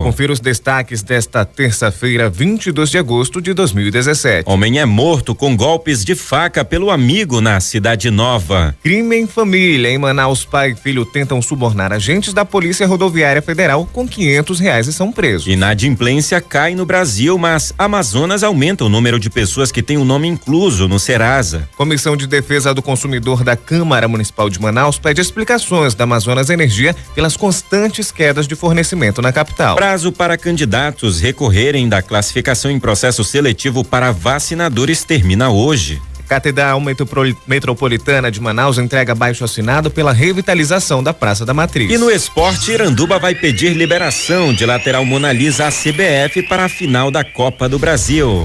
Confira os destaques desta terça-feira, 22 de agosto de 2017. Homem é morto com golpes de faca pelo amigo na Cidade Nova. Crime em família. Em Manaus, pai e filho tentam subornar agentes da Polícia Rodoviária Federal com R$500 e são presos. Inadimplência cai no Brasil, mas Amazonas aumenta o número de pessoas que têm o nome incluso no Serasa. Comissão de Defesa do Consumidor da Câmara Municipal de Manaus pede explicações da Amazonas Energia pelas constantes quedas de fornecimento na capital. Prazo para candidatos recorrerem da classificação em processo seletivo para vacinadores termina hoje. Catedral Metropolitana de Manaus entrega abaixo-assinado pela revitalização da Praça da Matriz. E no esporte, Iranduba vai pedir liberação de lateral Mona Lisa à CBF para a final da Copa do Brasil.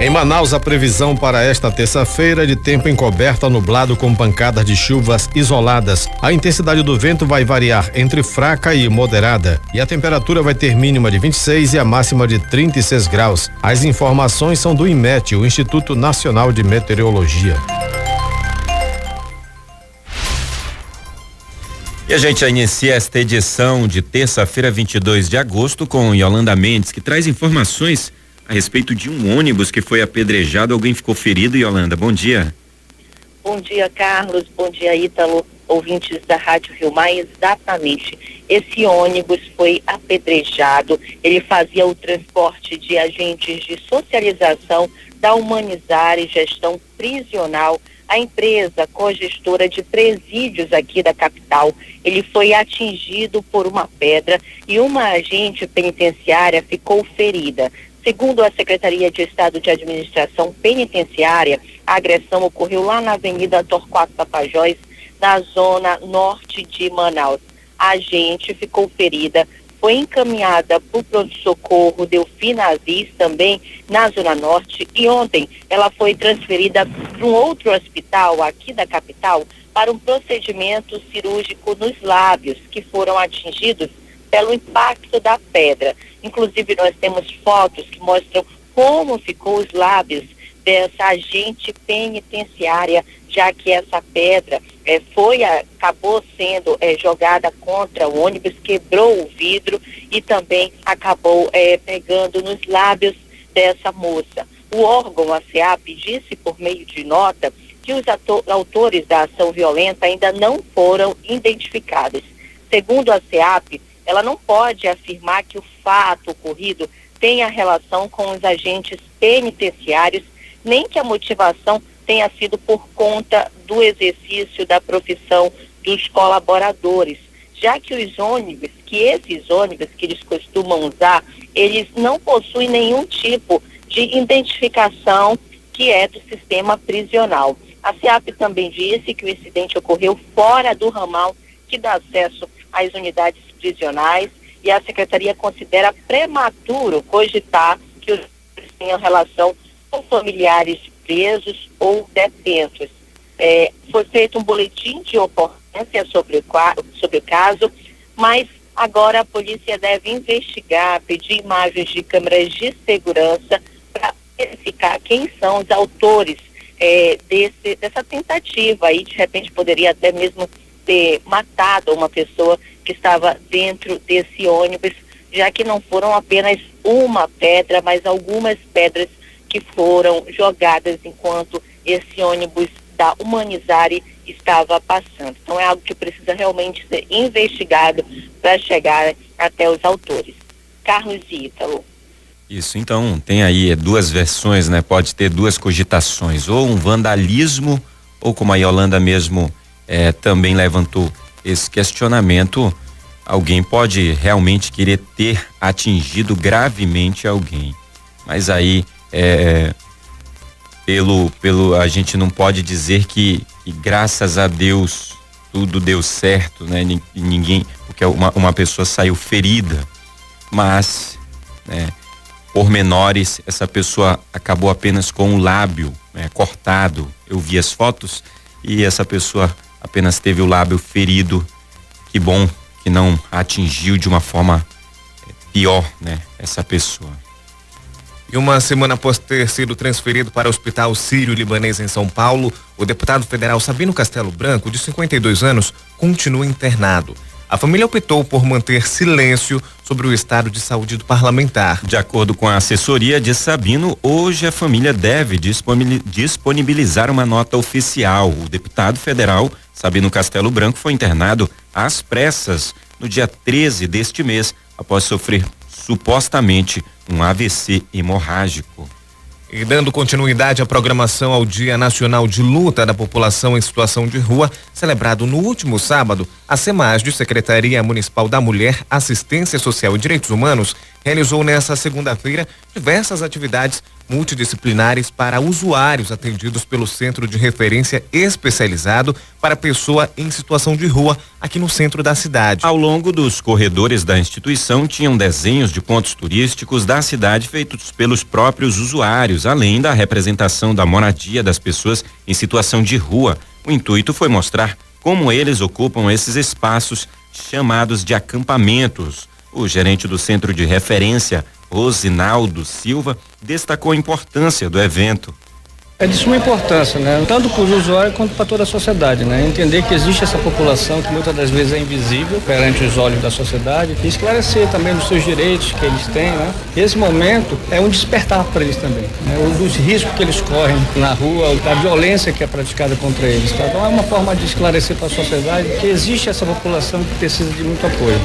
Em Manaus, a previsão para esta terça-feira é de tempo encoberto a nublado com pancadas de chuvas isoladas. A intensidade do vento vai variar entre fraca e moderada e a temperatura vai ter mínima de 26 e a máxima de 36 graus. As informações são do IMET, o Instituto Nacional de Meteorologia. E a gente já inicia esta edição de terça-feira, 22 de agosto, com Yolanda Mendes, que traz informações a respeito de um ônibus que foi apedrejado. Alguém ficou ferido, Yolanda? Bom dia. Bom dia, Carlos. Bom dia, Ítalo, ouvintes da Rádio Rio Mar. Exatamente. Esse ônibus foi apedrejado. Ele fazia o transporte de agentes de socialização da Humanizar e Gestão Prisional, a empresa cogestora de presídios aqui da capital. Ele foi atingido por uma pedra e uma agente penitenciária ficou ferida. Segundo a Secretaria de Estado de Administração Penitenciária, a agressão ocorreu lá na Avenida Torquato Tapajós, na zona norte de Manaus. A agente ficou ferida, foi encaminhada para o pronto-socorro Delfina Aziz, também na zona norte, e ontem ela foi transferida para um outro hospital aqui da capital para um procedimento cirúrgico nos lábios, que foram atingidos pelo impacto da pedra. Inclusive, nós temos fotos que mostram como ficou os lábios dessa agente penitenciária, já que essa pedra acabou sendo jogada contra o ônibus, quebrou o vidro e também acabou pegando nos lábios dessa moça. O órgão, a SEAP, disse por meio de nota que os autores da ação violenta ainda não foram identificados. Segundo a SEAP, ela não pode afirmar que o fato ocorrido tenha relação com os agentes penitenciários, nem que a motivação tenha sido por conta do exercício da profissão dos colaboradores, já que esses ônibus que eles costumam usar, eles não possuem nenhum tipo de identificação que é do sistema prisional. A SEAP também disse que o incidente ocorreu fora do ramal que dá acesso às unidades prisionais e a Secretaria considera prematuro cogitar que os tenham relação com familiares de presos ou detentos. Foi feito um boletim de ocorrência sobre o caso, mas agora a polícia deve investigar, pedir imagens de câmeras de segurança para verificar quem são os autores dessa tentativa aí. De repente poderia até mesmo ter matado uma pessoa que estava dentro desse ônibus, já que não foram apenas uma pedra, mas algumas pedras que foram jogadas enquanto esse ônibus da Humanizare estava passando. Então é algo que precisa realmente ser investigado para chegar até os autores. Carlos e Ítalo. Isso, então tem aí duas versões, né? Pode ter duas cogitações, ou um vandalismo, ou como a Yolanda mesmo também levantou esse questionamento, alguém pode realmente querer ter atingido gravemente alguém, mas aí a gente não pode dizer que graças a Deus tudo deu certo, né? Ninguém, porque uma pessoa saiu ferida, mas, né, por menores, essa pessoa acabou apenas com o lábio cortado. Eu vi as fotos e essa pessoa apenas teve o lábio ferido. Que bom que não atingiu de uma forma pior, né, essa pessoa. E uma semana após ter sido transferido para o Hospital Sírio-Libanês em São Paulo, o deputado federal Sabino Castelo Branco, de 52 anos, continua internado. A família optou por manter silêncio sobre o estado de saúde do parlamentar. De acordo com a assessoria de Sabino, hoje a família deve disponibilizar uma nota oficial. O deputado federal Sabino Castelo Branco foi internado às pressas no dia 13 deste mês, após sofrer supostamente um AVC hemorrágico. E dando continuidade à programação ao Dia Nacional de Luta da População em Situação de Rua, celebrado no último sábado, a SEMASD, Secretaria Municipal da Mulher, Assistência Social e Direitos Humanos, realizou nesta segunda-feira diversas atividades multidisciplinares para usuários atendidos pelo Centro de Referência Especializado para Pessoa em Situação de Rua, aqui no centro da cidade. Ao longo dos corredores da instituição tinham desenhos de pontos turísticos da cidade feitos pelos próprios usuários, além da representação da moradia das pessoas em situação de rua. O intuito foi mostrar como eles ocupam esses espaços chamados de acampamentos. O gerente do Centro de Referência, Rosinaldo Silva, destacou a importância do evento. É de suma importância, né? Tanto para os usuários quanto para toda a sociedade, né? Entender que existe essa população que muitas das vezes é invisível perante os olhos da sociedade e esclarecer também dos seus direitos que eles têm, né? E esse momento é um despertar para eles também, né? Dos riscos que eles correm na rua, da violência que é praticada contra eles, tá? Então é uma forma de esclarecer para a sociedade que existe essa população que precisa de muito apoio.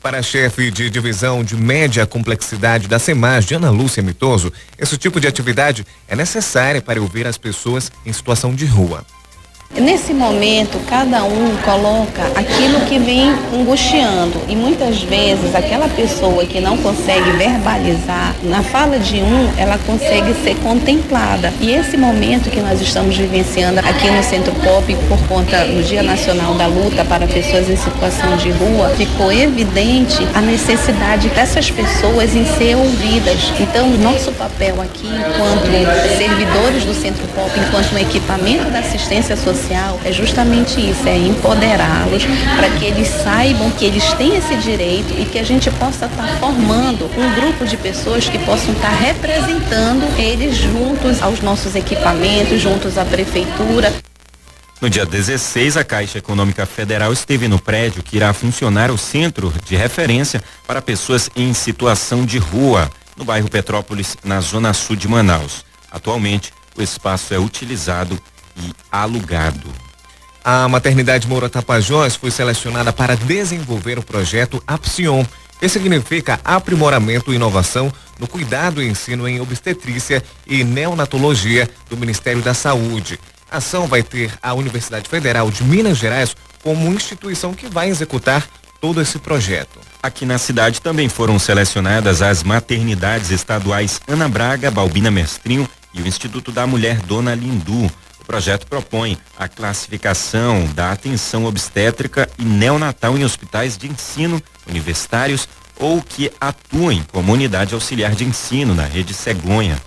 Para a chefe de divisão de média complexidade da SEMASD, Ana Lúcia Mitoso, esse tipo de atividade é necessária para ouvir as pessoas em situação de rua. Nesse momento, cada um coloca aquilo que vem angustiando e muitas vezes aquela pessoa que não consegue verbalizar, na fala de um, ela consegue ser contemplada. E esse momento que nós estamos vivenciando aqui no Centro Pop, por conta do Dia Nacional da Luta para Pessoas em Situação de Rua, ficou evidente a necessidade dessas pessoas em ser ouvidas. Então, o nosso papel aqui, enquanto servidores do Centro Pop, enquanto um equipamento da assistência social, é justamente isso, é empoderá-los para que eles saibam que eles têm esse direito e que a gente possa estar formando um grupo de pessoas que possam estar representando eles juntos aos nossos equipamentos, juntos à prefeitura. No dia 16, a Caixa Econômica Federal esteve no prédio que irá funcionar o Centro de Referência para Pessoas em Situação de Rua, no bairro Petrópolis, na zona sul de Manaus. Atualmente, o espaço é utilizado e alugado. A maternidade Moura Tapajós foi selecionada para desenvolver o projeto Apsion, que significa aprimoramento e inovação no cuidado e ensino em obstetrícia e neonatologia do Ministério da Saúde. A ação vai ter a Universidade Federal de Minas Gerais como instituição que vai executar todo esse projeto. Aqui na cidade também foram selecionadas as maternidades estaduais Ana Braga, Balbina Mestrinho e o Instituto da Mulher Dona Lindu. O projeto propõe a classificação da atenção obstétrica e neonatal em hospitais de ensino universitários ou que atuem como unidade auxiliar de ensino na rede cegonha.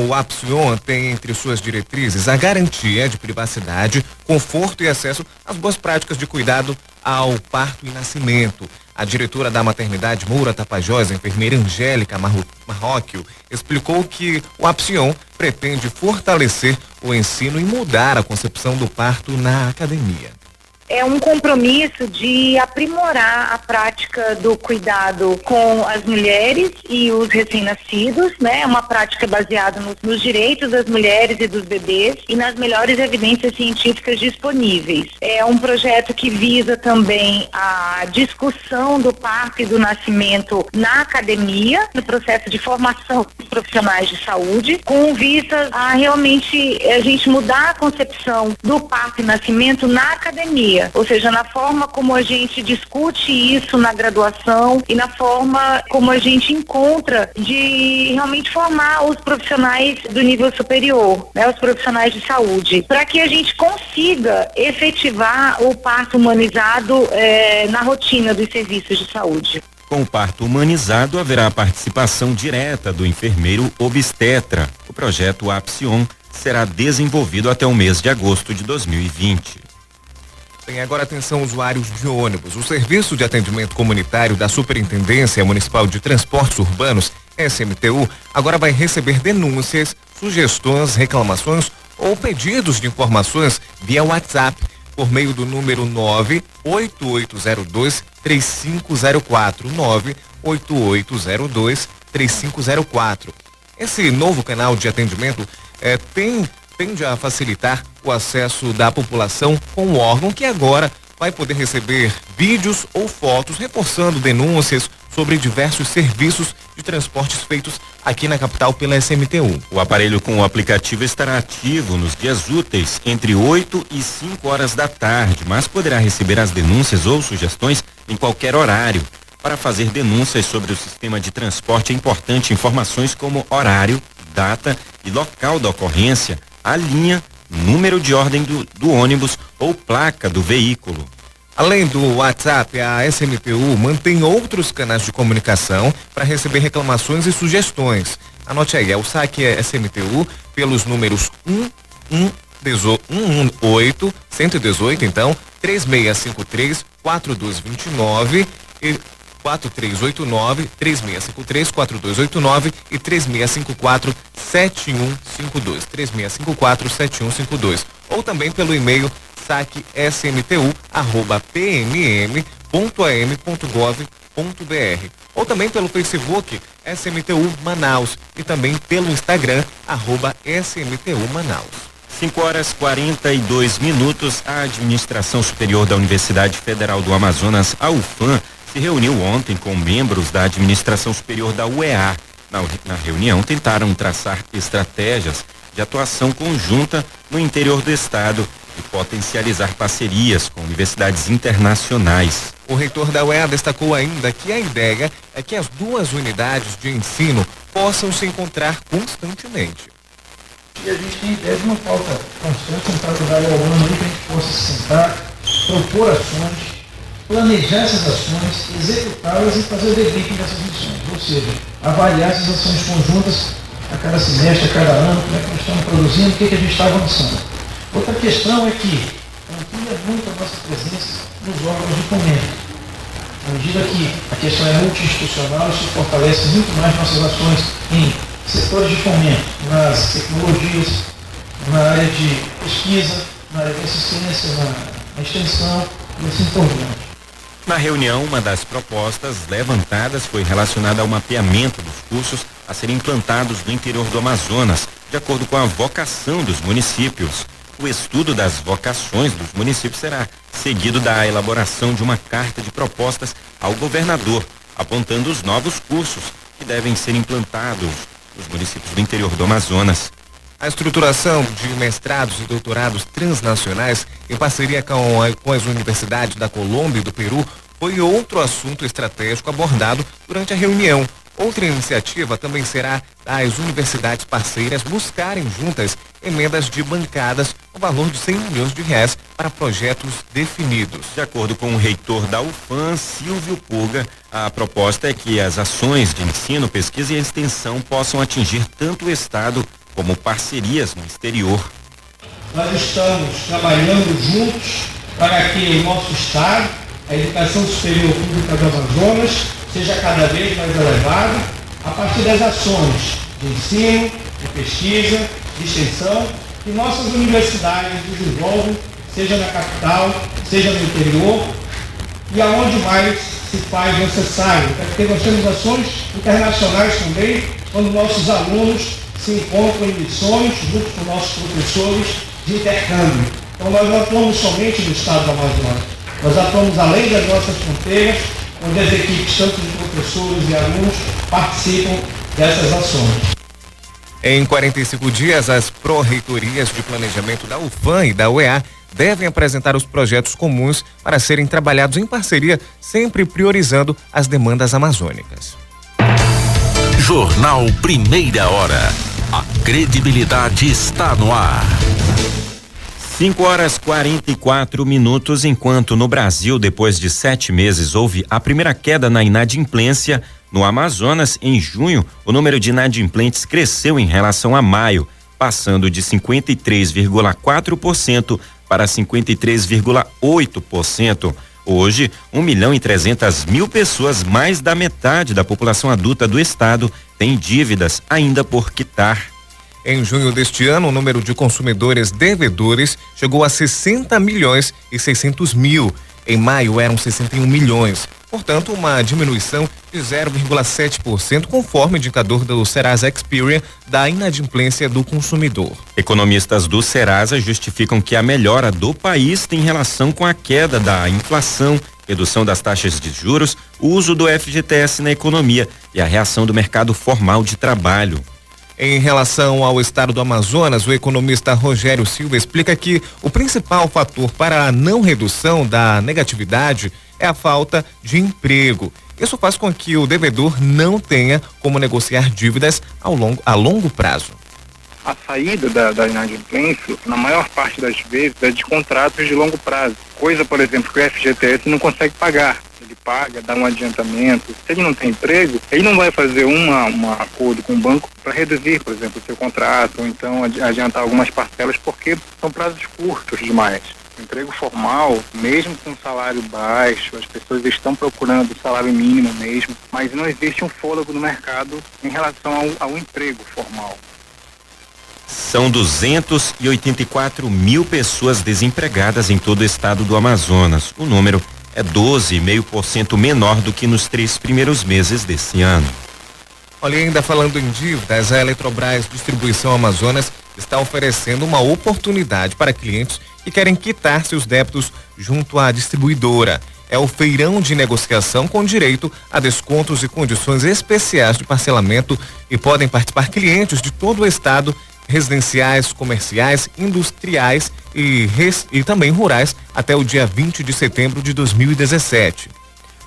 O Apsion tem entre suas diretrizes a garantia de privacidade, conforto e acesso às boas práticas de cuidado ao parto e nascimento. A diretora da maternidade Moura Tapajós, a enfermeira Angélica Marróquio, explicou que o Apsion pretende fortalecer o ensino e mudar a concepção do parto na academia. É um compromisso de aprimorar a prática do cuidado com as mulheres e os recém-nascidos, né? É uma prática baseada nos direitos das mulheres e dos bebês e nas melhores evidências científicas disponíveis. É um projeto que visa também a discussão do parto e do nascimento na academia, no processo de formação dos profissionais de saúde, com vista a realmente a gente mudar a concepção do parto e nascimento na academia. Ou seja, na forma como a gente discute isso na graduação e na forma como a gente encontra de realmente formar os profissionais do nível superior, né, os profissionais de saúde, para que a gente consiga efetivar o parto humanizado na rotina dos serviços de saúde. Com o parto humanizado, haverá a participação direta do enfermeiro obstetra. O projeto Apsion será desenvolvido até o mês de agosto de 2020. Tem agora atenção usuários de ônibus. O Serviço de Atendimento Comunitário da Superintendência Municipal de Transportes Urbanos SMTU agora vai receber denúncias, sugestões, reclamações ou pedidos de informações via WhatsApp por meio do número 98802-3504, 98802-3504. Esse novo canal de atendimento tende a facilitar o acesso da população com o órgão, que agora vai poder receber vídeos ou fotos reforçando denúncias sobre diversos serviços de transportes feitos aqui na capital pela SMTU. O aparelho com o aplicativo estará ativo nos dias úteis entre 8 e 5 horas da tarde, mas poderá receber as denúncias ou sugestões em qualquer horário. Para fazer denúncias sobre o sistema de transporte é importante informações como horário, data e local da ocorrência, a linha, número de ordem do ônibus ou placa do veículo. Além do WhatsApp, a SMTU mantém outros canais de comunicação para receber reclamações e sugestões. Anote aí, é o saque SMTU pelos números 118, então, 3653-4229 e 4389, 3653-4289 e 3654-7152, 3654-7152. Ou também pelo e-mail saquesmtu@pmm.am.gov.br, ou também pelo Facebook SMTU Manaus e também pelo Instagram @SMTU Manaus. 5h42. A Administração Superior da Universidade Federal do Amazonas, a UFAM, se reuniu ontem com membros da Administração Superior da UEA. Na reunião, tentaram traçar estratégias de atuação conjunta no interior do estado e potencializar parcerias com universidades internacionais. O reitor da UEA destacou ainda que a ideia é que as duas unidades de ensino possam se encontrar constantemente. E a gente tem ideia de uma pauta constante, um trabalho ao ano aí que a gente possa se sentar, propor ações, planejar essas ações, executá-las e fazer o debriefing dessas missões, ou seja, avaliar essas ações conjuntas a cada semestre, a cada ano, como é que nós estamos produzindo, o que a gente está avançando. Outra questão é que amplia muito a nossa presença nos órgãos de fomento. À medida que a questão é multi-institucional, isso fortalece muito mais nossas ações em setores de fomento, nas tecnologias, na área de pesquisa, na área de assistência, na extensão e assim por diante. Na reunião, uma das propostas levantadas foi relacionada ao mapeamento dos cursos a serem implantados no interior do Amazonas, de acordo com a vocação dos municípios. O estudo das vocações dos municípios será seguido da elaboração de uma carta de propostas ao governador, apontando os novos cursos que devem ser implantados nos municípios do interior do Amazonas. A estruturação de mestrados e doutorados transnacionais em parceria com as universidades da Colômbia e do Peru foi outro assunto estratégico abordado durante a reunião. Outra iniciativa também será as universidades parceiras buscarem juntas emendas de bancadas no valor de R$100 milhões para projetos definidos. De acordo com o reitor da UFAM, Silvio Puga, a proposta é que as ações de ensino, pesquisa e extensão possam atingir tanto o estado como parcerias no exterior. Nós estamos trabalhando juntos para que o nosso estado, a educação superior pública do Amazonas, seja cada vez mais elevada a partir das ações de ensino, de pesquisa, de extensão que nossas universidades desenvolvem, seja na capital, seja no interior e aonde mais se faz necessário, porque nós temos ações internacionais também, quando nossos alunos se encontram em missões junto com nossos professores de intercâmbio. Então nós não atuamos somente no estado do Amazonas, nós atuamos além das nossas fronteiras, onde as equipes, tanto de professores e alunos, participam dessas ações. Em 45 dias, as pró-reitorias de planejamento da UFAM e da UEA devem apresentar os projetos comuns para serem trabalhados em parceria, sempre priorizando as demandas amazônicas. Jornal Primeira Hora. A credibilidade está no ar. 5h44, enquanto no Brasil, depois de 7 meses, houve a primeira queda na inadimplência. No Amazonas, em junho, o número de inadimplentes cresceu em relação a maio, passando de 53,4% para 53,8%. Hoje, 1.300.000 pessoas, mais da metade da população adulta do estado, tem dívidas ainda por quitar. Em junho deste ano, o número de consumidores devedores chegou a 60.600.000. Em maio eram 61 milhões. Portanto, uma diminuição de 0,7%, conforme o indicador do Serasa Experian da inadimplência do consumidor. Economistas do Serasa justificam que a melhora do país tem relação com a queda da inflação, redução das taxas de juros, o uso do FGTS na economia e a reação do mercado formal de trabalho. Em relação ao estado do Amazonas, o economista Rogério Silva explica que o principal fator para a não redução da negatividade é a falta de emprego. Isso faz com que o devedor não tenha como negociar dívidas a longo prazo. A saída da inadimplência, na maior parte das vezes, é de contratos de longo prazo. Coisa, por exemplo, que o FGTS não consegue pagar. Ele paga, dá um adiantamento. Se ele não tem emprego, ele não vai fazer um acordo com o banco para reduzir, por exemplo, o seu contrato, ou então adiantar algumas parcelas, porque são prazos curtos demais. O emprego formal, mesmo com salário baixo, as pessoas estão procurando o salário mínimo mesmo, mas não existe um fôlego no mercado em relação ao emprego formal. São 284.000 pessoas desempregadas em todo o estado do Amazonas. O número é 12,5% menor do que nos 3 primeiros meses desse ano. Olha, ainda falando em dívidas, a Eletrobras Distribuição Amazonas está oferecendo uma oportunidade para clientes que querem quitar seus débitos junto à distribuidora. É o feirão de negociação com direito a descontos e condições especiais de parcelamento, e podem participar clientes de todo o estado, residenciais, comerciais, industriais e também rurais, até o dia 20 de setembro de 2017.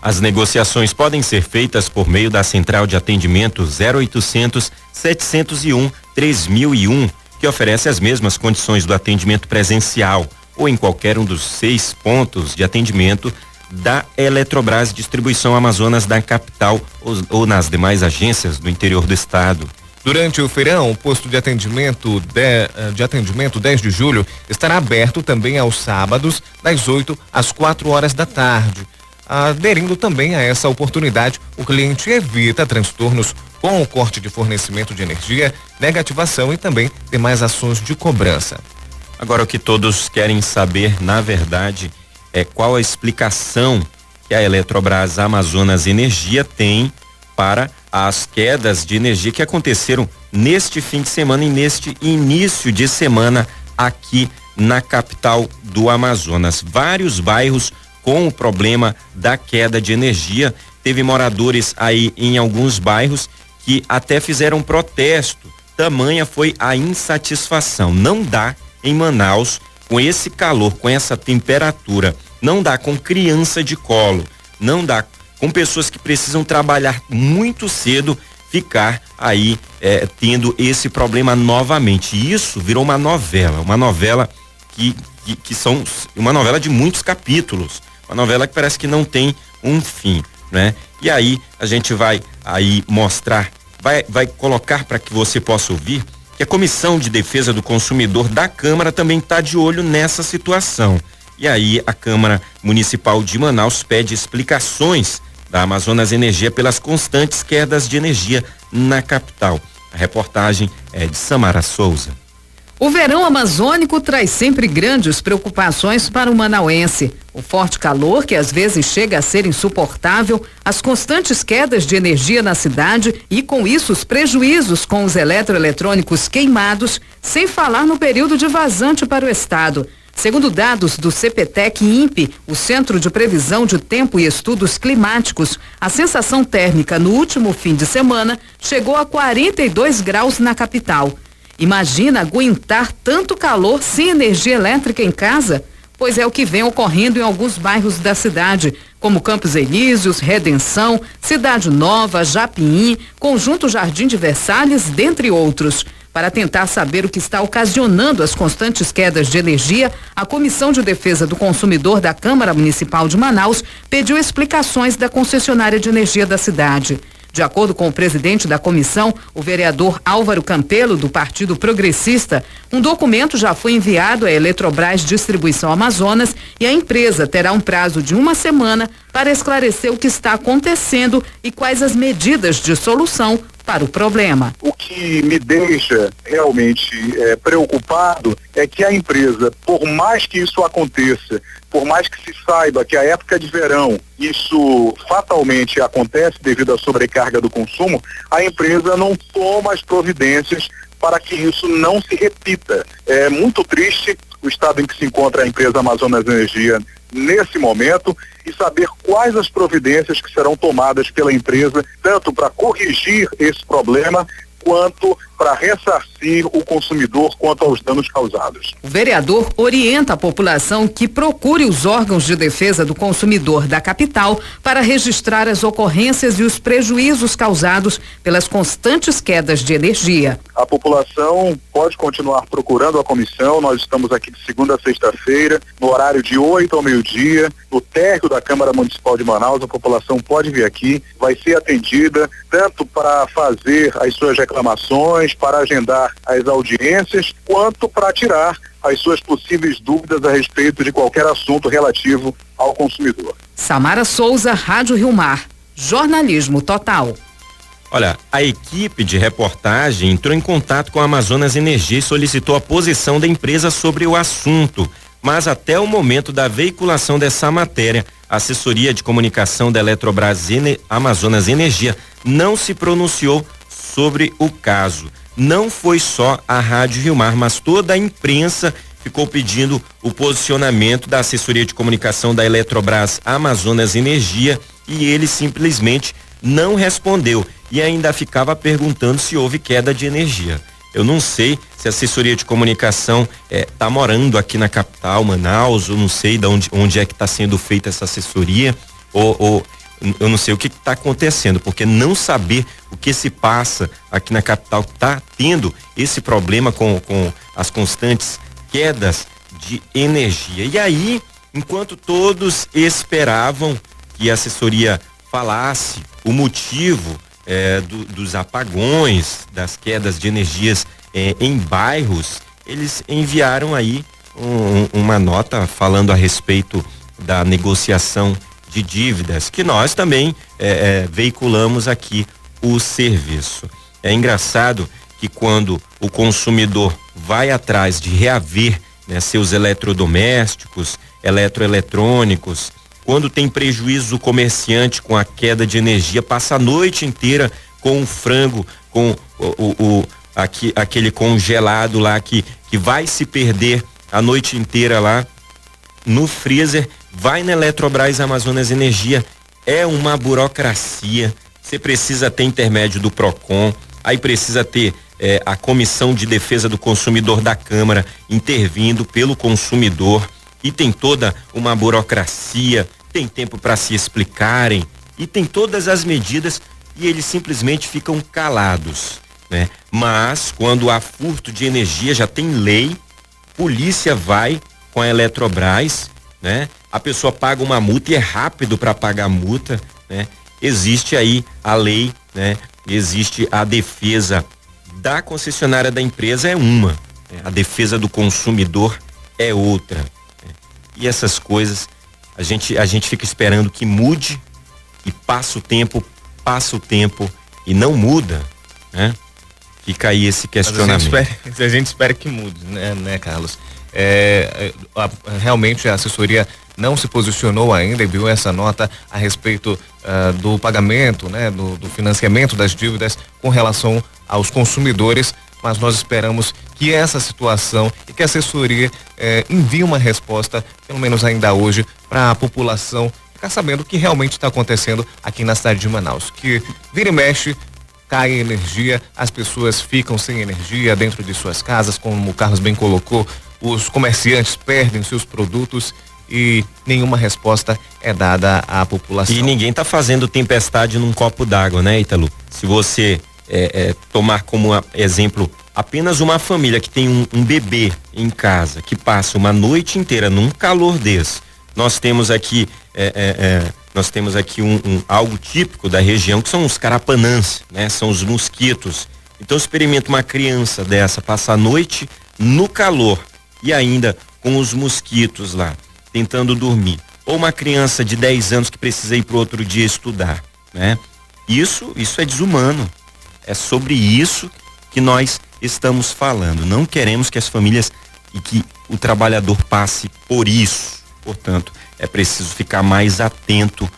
As negociações podem ser feitas por meio da Central de Atendimento 0800 701 3001, que oferece as mesmas condições do atendimento presencial, ou em qualquer um dos 6 pontos de atendimento da Eletrobras Distribuição Amazonas da capital ou nas demais agências do interior do estado. Durante o feirão, o posto de atendimento 10 de julho estará aberto também aos sábados, das 8 às 4 horas da tarde. Aderindo também a essa oportunidade, o cliente evita transtornos com o corte de fornecimento de energia, negativação e também demais ações de cobrança. Agora, o que todos querem saber, na verdade, é qual a explicação que a Eletrobras Amazonas Energia tem para as quedas de energia que aconteceram neste fim de semana e neste início de semana aqui na capital do Amazonas. Vários bairros com o problema da queda de energia. Teve moradores aí em alguns bairros que até fizeram protesto. Tamanha foi a insatisfação. Não dá em Manaus, com esse calor, com essa temperatura, não dá com criança de colo, não dá com pessoas que precisam trabalhar muito cedo, ficar aí tendo esse problema novamente. E isso virou uma novela que são uma novela de muitos capítulos, uma novela que parece que não tem um fim, né? E aí a gente vai aí mostrar, vai colocar para que você possa ouvir que a Comissão de Defesa do Consumidor da Câmara também está de olho nessa situação. E aí a Câmara Municipal de Manaus pede explicações da Amazonas Energia pelas constantes quedas de energia na capital. A reportagem é de Samara Souza. O verão amazônico traz sempre grandes preocupações para o manauense. O forte calor, que às vezes chega a ser insuportável, as constantes quedas de energia na cidade e, com isso, os prejuízos com os eletroeletrônicos queimados, sem falar no período de vazante para o estado. Segundo dados do CPTEC e INPE, o Centro de Previsão de Tempo e Estudos Climáticos, a sensação térmica no último fim de semana chegou a 42 graus na capital. Imagina aguentar tanto calor sem energia elétrica em casa? Pois é o que vem ocorrendo em alguns bairros da cidade, como Campos Elíseos, Redenção, Cidade Nova, Japim, Conjunto Jardim de Versalhes, dentre outros. Para tentar saber o que está ocasionando as constantes quedas de energia, a Comissão de Defesa do Consumidor da Câmara Municipal de Manaus pediu explicações da concessionária de energia da cidade. De acordo com o presidente da comissão, o vereador Álvaro Campelo, do Partido Progressista, um documento já foi enviado à Eletrobras Distribuição Amazonas e a empresa terá um prazo de 1 semana para esclarecer o que está acontecendo e quais as medidas de solução para o problema. O que me deixa realmente preocupado é que a empresa, por mais que isso aconteça, por mais que se saiba que a época de verão isso fatalmente acontece devido à sobrecarga do consumo, a empresa não toma as providências para que isso não se repita. É muito triste o estado em que se encontra a empresa Amazonas Energia nesse momento e saber quais as providências que serão tomadas pela empresa, tanto para corrigir esse problema, quanto para ressarcir o consumidor quanto aos danos causados. O vereador orienta a população que procure os órgãos de defesa do consumidor da capital para registrar as ocorrências e os prejuízos causados pelas constantes quedas de energia. A população pode continuar procurando a comissão. Nós estamos aqui de segunda a sexta-feira, no horário de 8 ao meio-dia, no térreo da Câmara Municipal de Manaus. A população pode vir aqui, vai ser atendida tanto para fazer as suas reclamações, para agendar as audiências, quanto para tirar as suas possíveis dúvidas a respeito de qualquer assunto relativo ao consumidor. Samara Souza, Rádio Rio Mar, jornalismo total. Olha, a equipe de reportagem entrou em contato com a Amazonas Energia e solicitou a posição da empresa sobre o assunto, mas até o momento da veiculação dessa matéria, a assessoria de comunicação da Eletrobras Amazonas Energia não se pronunciou sobre o caso. Não foi só a Rádio Rio Mar, mas toda a imprensa ficou pedindo o posicionamento da assessoria de comunicação da Eletrobras Amazonas Energia e ele simplesmente não respondeu e ainda ficava perguntando se houve queda de energia. Eu não sei se a assessoria de comunicação tá morando aqui na capital, Manaus, eu não sei de onde é que está sendo feita essa assessoria ou eu não sei o que está acontecendo, porque não saber o que se passa aqui na capital, está tendo esse problema com as constantes quedas de energia. E aí, enquanto todos esperavam que a assessoria falasse o motivo dos apagões, das quedas de energias em bairros, eles enviaram aí uma nota falando a respeito da negociação de dívidas, que nós também veiculamos aqui o serviço. É engraçado que quando o consumidor vai atrás de reaver, né, seus eletrodomésticos, eletroeletrônicos, quando tem prejuízo o comerciante com a queda de energia, passa a noite inteira com o frango, com aquele congelado lá que vai se perder a noite inteira lá no freezer, vai na Eletrobras Amazonas Energia, é uma burocracia, você precisa ter intermédio do Procon, aí precisa ter a Comissão de Defesa do Consumidor da Câmara intervindo pelo consumidor e tem toda uma burocracia, tem tempo para se explicarem e tem todas as medidas e eles simplesmente ficam calados, né? Mas quando há furto de energia já tem lei, polícia vai com a Eletrobras, né? A pessoa paga uma multa e é rápido para pagar a multa, né? Existe aí a lei, né? Existe a defesa da concessionária da empresa é uma, né? A defesa do consumidor é outra, né? E essas coisas a gente fica esperando que mude e passa o tempo e não muda, né? Fica aí esse questionamento. A gente espera que mude, né, Carlos? Realmente a assessoria não se posicionou ainda e viu essa nota a respeito do pagamento, né, do financiamento das dívidas com relação aos consumidores, mas nós esperamos que essa situação e que a assessoria envie uma resposta, pelo menos ainda hoje, para a população ficar sabendo o que realmente está acontecendo aqui na cidade de Manaus, que vira e mexe, cai energia, as pessoas ficam sem energia dentro de suas casas, como o Carlos bem colocou, os comerciantes perdem seus produtos e nenhuma resposta é dada à população. E ninguém está fazendo tempestade num copo d'água, né, Ítalo? Se você tomar como exemplo apenas uma família que tem um bebê em casa, que passa uma noite inteira num calor desse, nós temos aqui nós temos aqui algo típico da região, que são os carapanãs, né? São os mosquitos. Então experimenta uma criança dessa passar a noite no calor e ainda com os mosquitos lá, tentando dormir. Ou uma criança de 10 anos que precisa ir para outro dia estudar, né? Isso é desumano. É sobre isso que nós estamos falando. Não queremos que as famílias e que o trabalhador passe por isso. Portanto, é preciso ficar mais atento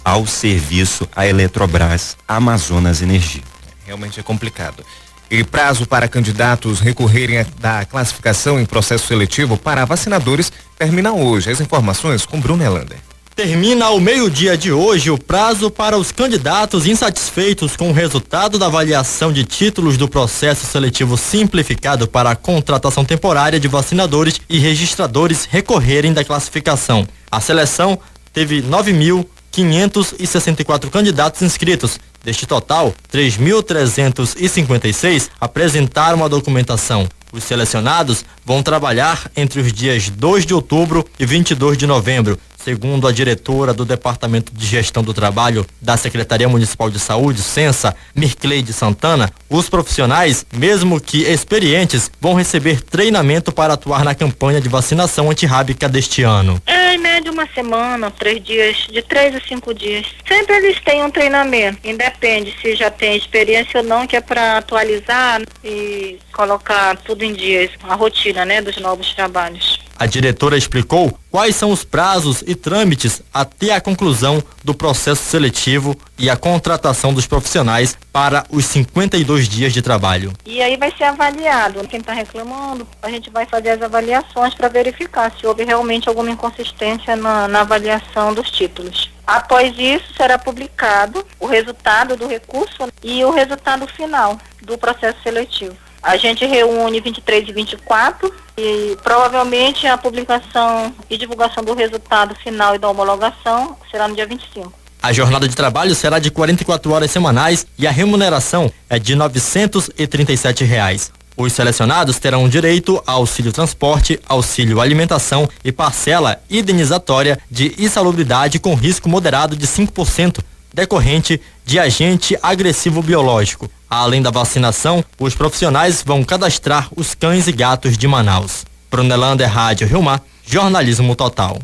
ao serviço, à Eletrobras Amazonas Energia. Realmente é complicado. E prazo para candidatos recorrerem da classificação em processo seletivo para vacinadores termina hoje. As informações com Bruno Elander. Termina ao meio-dia de hoje o prazo para os candidatos insatisfeitos com o resultado da avaliação de títulos do processo seletivo simplificado para a contratação temporária de vacinadores e registradores recorrerem da classificação. A seleção teve 9.564 candidatos inscritos. Deste total, 3.356 apresentaram a documentação. Os selecionados vão trabalhar entre os dias 2 de outubro e 22 de novembro. Segundo a diretora do Departamento de Gestão do Trabalho da Secretaria Municipal de Saúde, Censa, Mircleide Santana, os profissionais, mesmo que experientes, vão receber treinamento para atuar na campanha de vacinação antirrábica deste ano. Em média uma semana, 3 dias, de 3 a 5 dias. Sempre eles têm um treinamento, independe se já tem experiência ou não, que é para atualizar e colocar tudo em dias, a rotina, né, dos novos trabalhos. A diretora explicou quais são os prazos e trâmites até a conclusão do processo seletivo e a contratação dos profissionais para os 52 dias de trabalho. E aí vai ser avaliado. Quem está reclamando, a gente vai fazer as avaliações para verificar se houve realmente alguma inconsistência na avaliação dos títulos. Após isso, será publicado o resultado do recurso e o resultado final do processo seletivo. A gente reúne 23 e 24 e provavelmente a publicação e divulgação do resultado final e da homologação será no dia 25. A jornada de trabalho será de 44 horas semanais e a remuneração é de R$ 937. Os selecionados terão direito a auxílio transporte, auxílio alimentação e parcela indenizatória de insalubridade com risco moderado de 5%, decorrente de agente agressivo biológico. Além da vacinação, os profissionais vão cadastrar os cães e gatos de Manaus. Bruno Elander, Rádio Rio Mar, jornalismo total.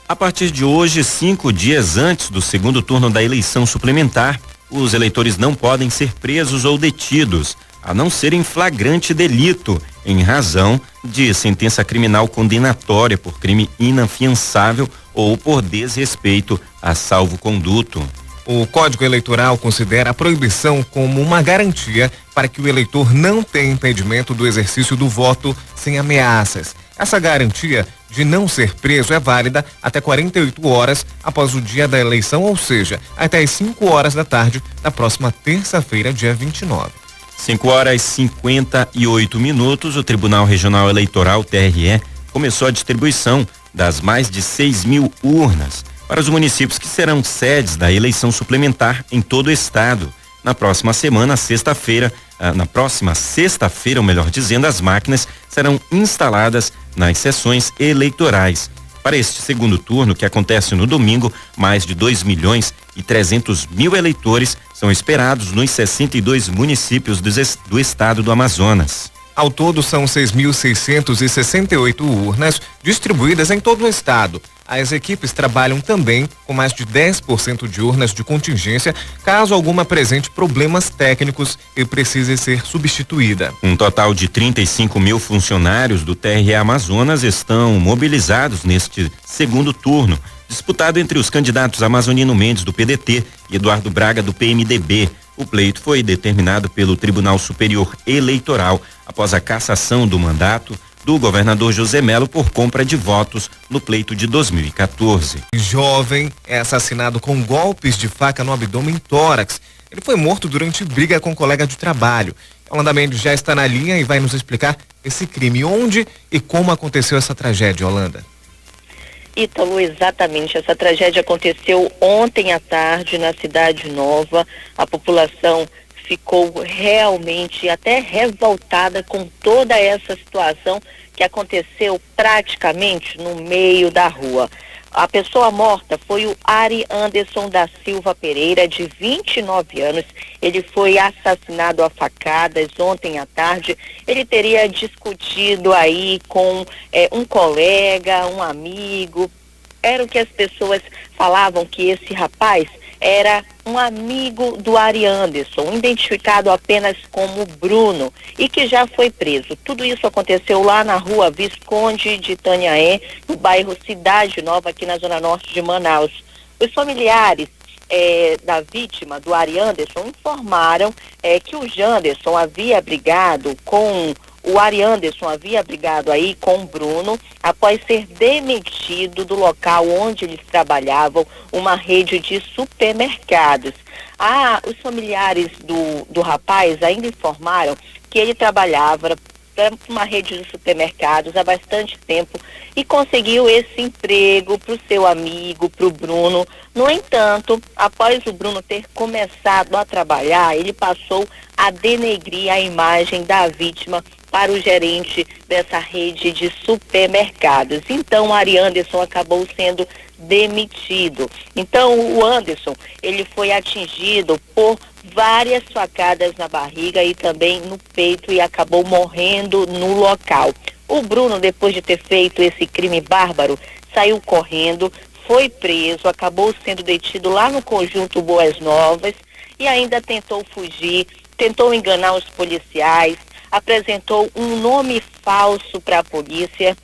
A partir de hoje, 5 dias antes do segundo turno da eleição suplementar, os eleitores não podem ser presos ou detidos, a não ser em flagrante delito, em razão de sentença criminal condenatória por crime inafiançável ou por desrespeito a salvo-conduto. O Código Eleitoral considera a proibição como uma garantia para que o eleitor não tenha impedimento do exercício do voto sem ameaças. Essa garantia de não ser preso é válida até 48 horas após o dia da eleição, ou seja, até as 5 horas da tarde da próxima terça-feira, dia 29. 5h58, o Tribunal Regional Eleitoral, TRE, começou a distribuição das mais de 6.000 urnas para os municípios que serão sedes da eleição suplementar em todo o estado. Na próxima sexta-feira, ou melhor dizendo, as máquinas serão instaladas nas sessões eleitorais. Para este segundo turno, que acontece no domingo, mais de 2.300.000 eleitores são esperados nos 62 municípios do estado do Amazonas. Ao todo, são 6.668 urnas distribuídas em todo o estado. As equipes trabalham também com mais de 10% de urnas de contingência, caso alguma apresente problemas técnicos e precise ser substituída. Um total de 35.000 funcionários do TRE Amazonas estão mobilizados neste segundo turno, disputado entre os candidatos Amazonino Mendes, do PDT, e Eduardo Braga, do PMDB. O pleito foi determinado pelo Tribunal Superior Eleitoral após a cassação do mandato do governador José Melo por compra de votos no pleito de 2014. Jovem é assassinado com golpes de faca no abdômen e tórax. Ele foi morto durante briga com um colega de trabalho. Yolanda Mendes já está na linha e vai nos explicar esse crime, onde e como aconteceu essa tragédia, Yolanda. Ítalo, exatamente. Essa tragédia aconteceu ontem à tarde na Cidade Nova. A população ficou realmente até revoltada com toda essa situação que aconteceu praticamente no meio da rua. A pessoa morta foi o Ari Anderson da Silva Pereira, de 29 anos. Ele foi assassinado a facadas ontem à tarde. Ele teria discutido aí com um colega, um amigo. Era o que as pessoas falavam, que esse rapaz era um amigo do Ari Anderson, identificado apenas como Bruno, e que já foi preso. Tudo isso aconteceu lá na rua Visconde de Itanhaém, no bairro Cidade Nova, aqui na zona norte de Manaus. Os familiares da vítima, do Ari Anderson, informaram que o Janderson havia brigado com o Ari Anderson havia brigado aí com o Bruno após ser demitido do local onde eles trabalhavam, uma rede de supermercados. Os familiares do rapaz ainda informaram que ele trabalhava para uma rede de supermercados há bastante tempo e conseguiu esse emprego para o seu amigo, para o Bruno. No entanto, após o Bruno ter começado a trabalhar, ele passou a denegrir a imagem da vítima para o gerente dessa rede de supermercados. Então, o Ari Anderson acabou sendo demitido. Então, o Anderson, ele foi atingido por várias facadas na barriga e também no peito e acabou morrendo no local. O Bruno, depois de ter feito esse crime bárbaro, saiu correndo, foi preso, acabou sendo detido lá no conjunto Boas Novas e ainda tentou fugir, tentou enganar os policiais, apresentou um nome falso para a polícia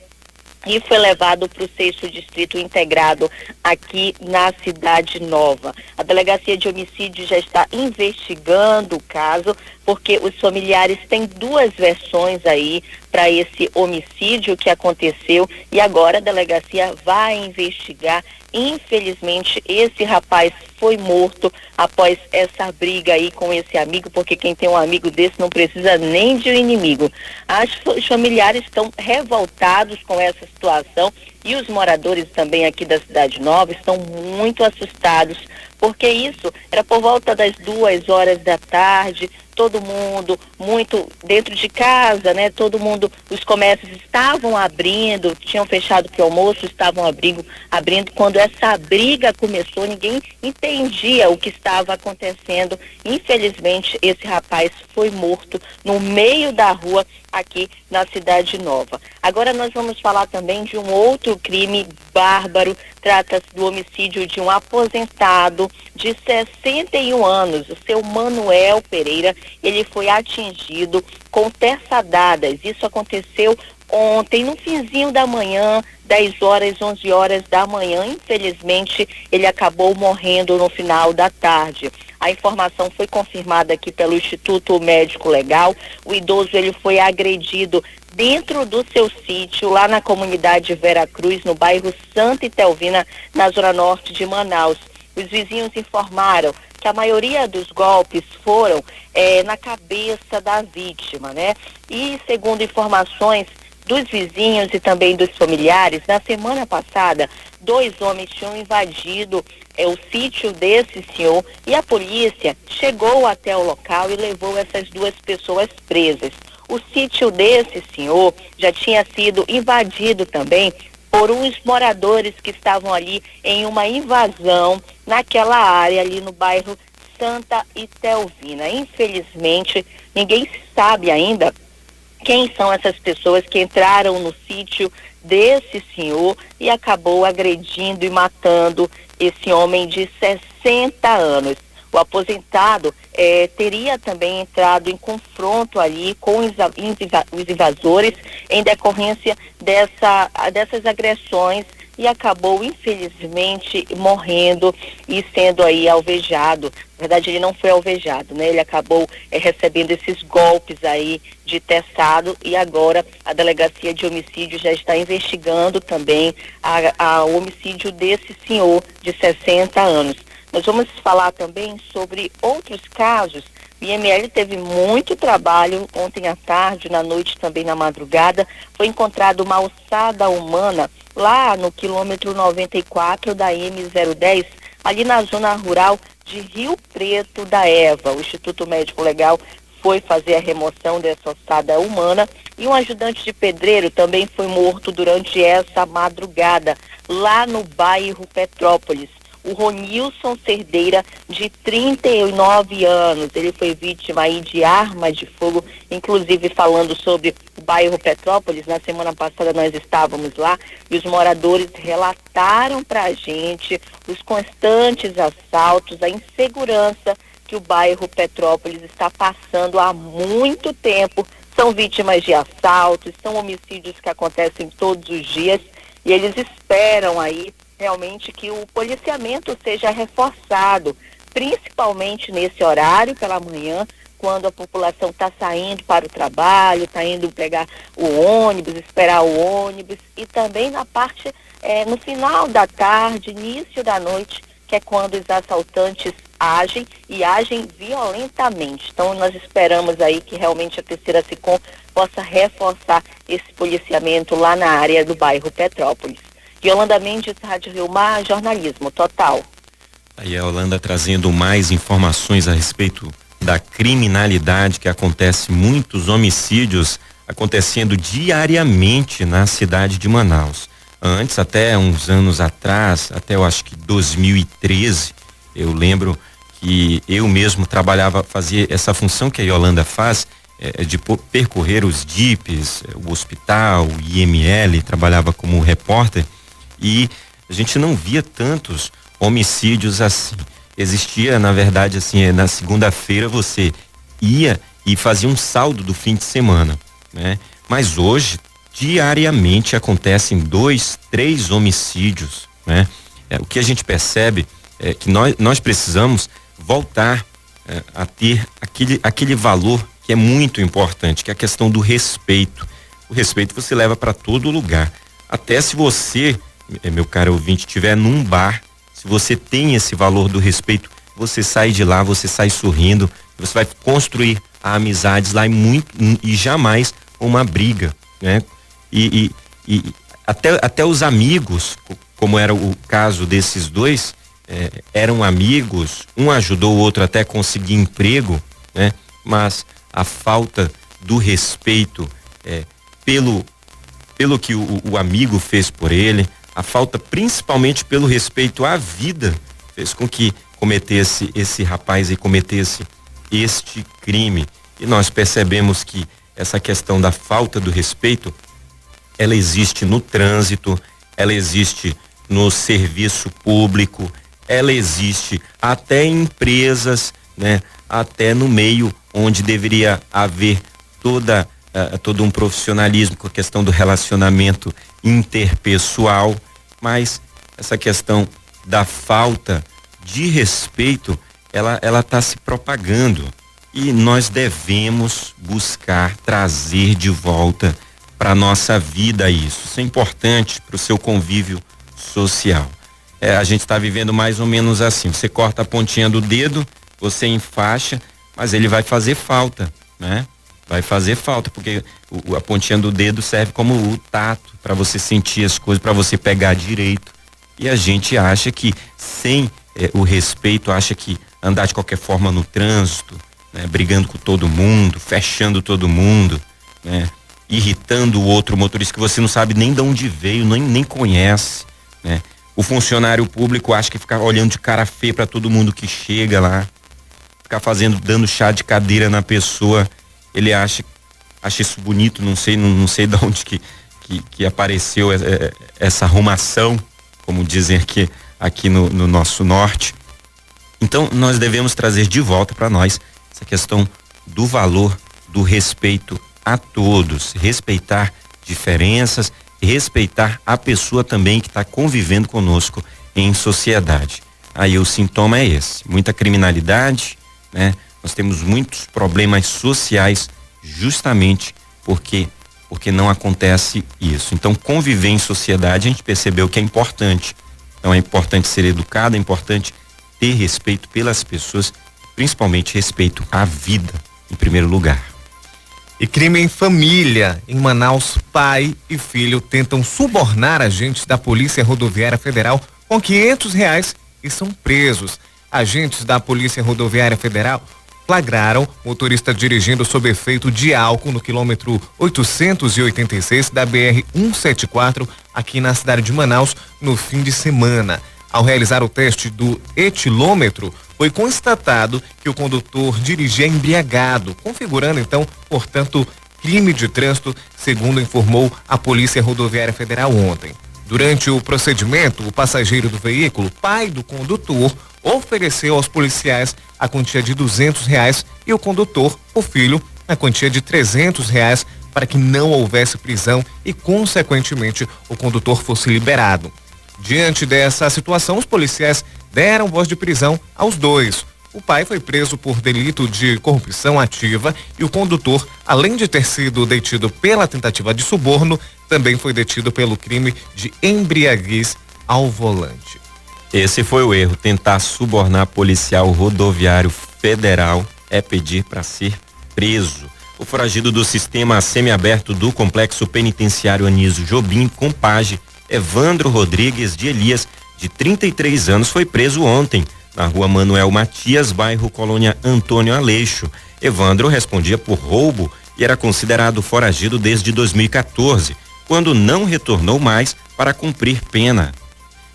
e foi levado para o 6º Distrito Integrado aqui na Cidade Nova. A Delegacia de Homicídio já está investigando o caso, porque os familiares têm duas versões aí para esse homicídio que aconteceu e agora a delegacia vai investigar. Infelizmente, esse rapaz foi morto após essa briga aí com esse amigo, porque quem tem um amigo desse não precisa nem de um inimigo. Os familiares estão revoltados com essa situação e os moradores também aqui da Cidade Nova estão muito assustados, porque isso era por volta das 2h da tarde, todo mundo muito dentro de casa, né? Todo mundo, os comércios estavam abrindo, tinham fechado para o almoço, estavam abrindo quando essa briga começou, ninguém entendia o que estava acontecendo. Infelizmente, esse rapaz foi morto no meio da rua aqui na Cidade Nova. Agora nós vamos falar também de um outro crime bárbaro. Trata-se do homicídio de um aposentado de 61 anos, o seu Manuel Pereira. Ele foi atingido com terçadadas. Isso aconteceu ontem, no finzinho da manhã, 10h, 11h da manhã. Infelizmente, ele acabou morrendo no final da tarde. A informação foi confirmada aqui pelo Instituto Médico Legal. O idoso, ele foi agredido dentro do seu sítio, lá na comunidade Vera Cruz, no bairro Santa Itelvina, na zona norte de Manaus. Os vizinhos informaram que a maioria dos golpes foram na cabeça da vítima, né? E segundo informações dos vizinhos e também dos familiares, na semana passada, 2 homens tinham invadido o sítio desse senhor e a polícia chegou até o local e levou essas 2 pessoas presas. O sítio desse senhor já tinha sido invadido também por uns moradores que estavam ali em uma invasão naquela área ali no bairro Santa Itelvina. Infelizmente, ninguém sabe ainda quem são essas pessoas que entraram no sítio desse senhor e acabou agredindo e matando esse homem de 60 anos. O aposentado teria também entrado em confronto ali com os invasores em decorrência dessas agressões e acabou, infelizmente, morrendo e sendo aí alvejado. Na verdade, ele não foi alvejado, né? Ele acabou recebendo esses golpes aí de teçado e agora a Delegacia de Homicídio já está investigando também o homicídio desse senhor de 60 anos. Nós vamos falar também sobre outros casos. O IML teve muito trabalho ontem à tarde, na noite também na madrugada. Foi encontrada uma ossada humana lá no quilômetro 94 da M010, ali na zona rural de Rio Preto da Eva. O Instituto Médico Legal foi fazer a remoção dessa ossada humana E um ajudante de pedreiro também foi morto durante essa madrugada, lá no bairro Petrópolis. O Ronilson Cerdeira, de 39 anos, ele foi vítima aí de arma de fogo, inclusive falando sobre o bairro Petrópolis. Na semana passada nós estávamos lá e os moradores relataram pra gente os constantes assaltos, a insegurança que o bairro Petrópolis está passando há muito tempo. São vítimas de assaltos, são homicídios que acontecem todos os dias e eles esperam aí realmente que o policiamento seja reforçado, principalmente nesse horário pela manhã, quando a população está saindo para o trabalho, está indo pegar o ônibus, esperar o ônibus, e também na parte, no final da tarde, início da noite, que é quando os assaltantes agem e agem violentamente. Então nós esperamos aí que realmente a terceira SICOM possa reforçar esse policiamento lá na área do bairro Petrópolis. Yolanda Mendes, Rádio Rio Mar, jornalismo total. Aí a Yolanda trazendo mais informações a respeito da criminalidade que acontece, muitos homicídios acontecendo diariamente na cidade de Manaus. Antes, até uns anos atrás, até eu acho que 2013, eu lembro que eu mesmo fazia essa função que a Yolanda faz, de percorrer os DIPs, o hospital, o IML, trabalhava como repórter, e a gente não via tantos homicídios assim. Existia, na verdade, assim, na segunda-feira você ia e fazia um saldo do fim de semana, né? Mas hoje, diariamente acontecem 2, 3 homicídios, né? O que a gente percebe é que nós precisamos voltar a ter aquele valor que é muito importante, que é a questão do respeito. O respeito você leva para todo lugar. Até se você, meu caro ouvinte, estiver num bar, se você tem esse valor do respeito, você sai de lá, você sai sorrindo, você vai construir amizades lá e jamais uma briga, né? E até os amigos, como era o caso desses dois, eram amigos, um ajudou o outro até conseguir emprego, né? Mas a falta do respeito pelo que o amigo fez por ele, a falta principalmente pelo respeito à vida, fez com que esse rapaz e cometesse este crime. E nós percebemos que essa questão da falta do respeito, ela existe no trânsito, ela existe no serviço público, ela existe até em empresas, né? Até no meio onde deveria haver todo um profissionalismo com a questão do relacionamento interpessoal, mas essa questão da falta de respeito, ela está se propagando e nós devemos buscar trazer de volta para nossa vida isso. Isso é importante para o seu convívio social. A gente está vivendo mais ou menos assim, você corta a pontinha do dedo, você enfaixa, mas ele vai fazer falta, né? Vai fazer falta, porque a pontinha do dedo serve como o tato, para você sentir as coisas, para você pegar direito. E a gente acha que sem o respeito, acha que andar de qualquer forma no trânsito, né? Brigando com todo mundo, fechando todo mundo, né? Irritando o outro motorista que você não sabe nem de onde veio, nem conhece, né? O funcionário público acha que ficar olhando de cara feia para todo mundo que chega lá, ficar dando chá de cadeira na pessoa, ele acha isso bonito, não sei de onde que apareceu essa arrumação, como dizem aqui no nosso norte. Então nós devemos trazer de volta para nós essa questão do valor do respeito a todos, respeitar diferenças, respeitar a pessoa também que está convivendo conosco em sociedade. Aí o sintoma é esse, muita criminalidade, né? Nós temos muitos problemas sociais justamente porque não acontece isso. Então, conviver em sociedade, a gente percebeu que é importante. Então, é importante ser educado, é importante ter respeito pelas pessoas, principalmente respeito à vida, em primeiro lugar. E crime em família. Em Manaus, pai e filho tentam subornar agentes da Polícia Rodoviária Federal com R$500 e são presos. Agentes da Polícia Rodoviária Federal flagraram motorista dirigindo sob efeito de álcool no quilômetro 886 da BR-174 aqui na cidade de Manaus no fim de semana. Ao realizar o teste do etilômetro, foi constatado que o condutor dirigia embriagado, configurando então, portanto, crime de trânsito, segundo informou a Polícia Rodoviária Federal ontem. Durante o procedimento, o passageiro do veículo, pai do condutor, ofereceu aos policiais a quantia de R$200 e o condutor, o filho, a quantia de R$300 para que não houvesse prisão e, consequentemente, o condutor fosse liberado. Diante dessa situação, os policiais deram voz de prisão aos dois. O pai foi preso por delito de corrupção ativa e o condutor, além de ter sido detido pela tentativa de suborno, também foi detido pelo crime de embriaguez ao volante. Esse foi o erro, tentar subornar policial rodoviário federal é pedir para ser preso. O foragido do sistema semiaberto do Complexo Penitenciário Anísio Jobim, Compage, Evandro Rodrigues de Elias, de 33 anos, foi preso ontem na rua Manuel Matias, bairro Colônia Antônio Aleixo. Evandro respondia por roubo e era considerado foragido desde 2014, quando não retornou mais para cumprir pena.